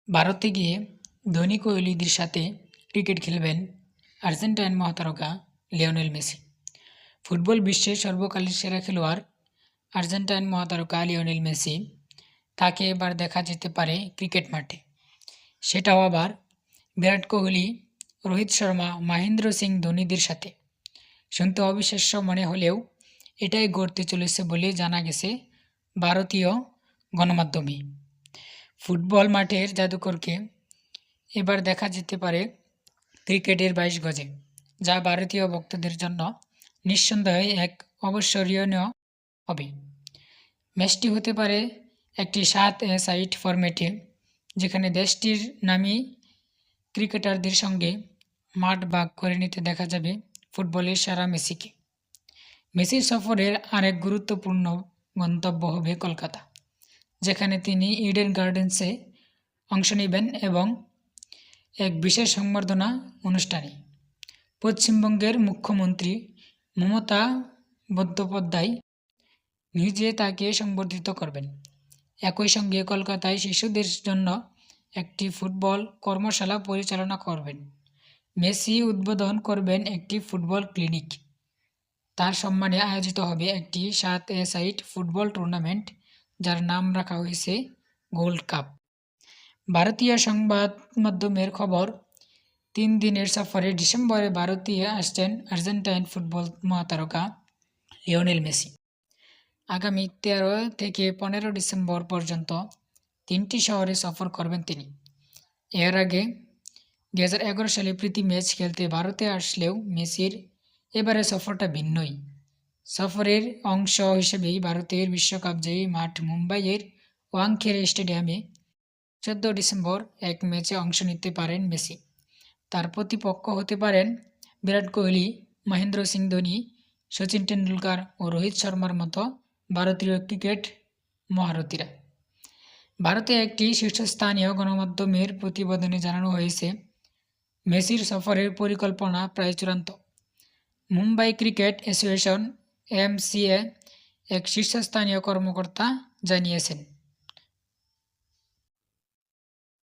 ভারতে গিয়ে ধোনি কোহলিদের সাথে ক্রিকেট খেলবেন আর্জেন্টাইন মহাতারকা লিওনেল মেসি। ফুটবল বিশ্বের সর্বকালের সেরা খেলোয়াড় আর্জেন্টাইন মহাতারকা লিওনেল মেসি, তাকে এবার দেখা যেতে পারে ক্রিকেট মাঠে, সেটাও আবার বিরাট কোহলি, রোহিত শর্মা, মহেন্দ্র সিং ধোনিদের সাথে। শুনতে অবিশ্বাস্য মনে হলেও এটাই ঘটতে চলেছে বলে জানা গেছে ভারতীয় গণমাধ্যমে। ফুটবল মাঠের জাদুকরকে এবার দেখা যেতে পারে ক্রিকেটের 22 গজে, যা ভারতীয় ভক্তদের জন্য নিঃসন্দেহে এক অবিস্মরণীয় হবে। ম্যাচটি হতে পারে একটি 7-এ-সাইড ফরম্যাটে, যেখানে দেশটির নামী ক্রিকেটারদের সঙ্গে মাঠ ভাগ করে নিতে দেখা যাবে ফুটবলের সেরা মেসিকে। মেসির সফরের আরেক গুরুত্বপূর্ণ গন্তব্য হবে কলকাতা, যেখানে তিনি ইডেন গার্ডেন্সে অংশ নেবেন এবং এক বিশেষ সংবর্ধনা অনুষ্ঠানে পশ্চিমবঙ্গের মুখ্যমন্ত্রী মমতা বন্দ্যোপাধ্যায় নিজে তাকে সংবর্ধিত করবেন। একই সঙ্গে কলকাতায় শিশুদের জন্য একটি ফুটবল কর্মশালা পরিচালনা করবেন। মেসি উদ্বোধন করবেন একটি ফুটবল ক্লিনিক। তার সম্মানে আয়োজিত হবে একটি 7-এ-সাইড ফুটবল টুর্নামেন্ট, যার নাম রাখা হয়েছে গোল্ড কাপ। ভারতীয় সংবাদ মাধ্যমের খবর, 3 দিনের সফরে ডিসেম্বরে ভারতে আসছেন আর্জেন্টাইন ফুটবল মহাতারকা লিওনেল মেসি। আগামী 13 থেকে 15 ডিসেম্বর পর্যন্ত 3টি শহরে সফর করবেন তিনি। এর আগে 2011 সালে প্রীতি ম্যাচ খেলতে ভারতে আসলেও মেসির এবারে সফরটা ভিন্নই। সফরের অংশ হিসেবেই ভারতের বিশ্বকাপ জয়ী মাঠ মুম্বাইয়ের ওয়াংখেড়ে স্টেডিয়ামে 14 ডিসেম্বর এক ম্যাচে অংশ নিতে পারেন মেসি। তার প্রতিপক্ষ হতে পারেন বিরাট কোহলি, মহেন্দ্র সিং ধোনি, সচিন টেন্ডুলকার ও রোহিত শর্মার মতো ভারতীয় ক্রিকেট মহারথীরা। ভারতে একটি শীর্ষস্থানীয় গণমাধ্যমের প্রতিবেদনে জানানো হয়েছে, মেসির সফরের পরিকল্পনা প্রায় চূড়ান্ত। মুম্বাই ক্রিকেট অ্যাসোসিয়েশন (MCA) এক শীর্ষস্থানীয় কর্মকর্তা জানিয়েছেন,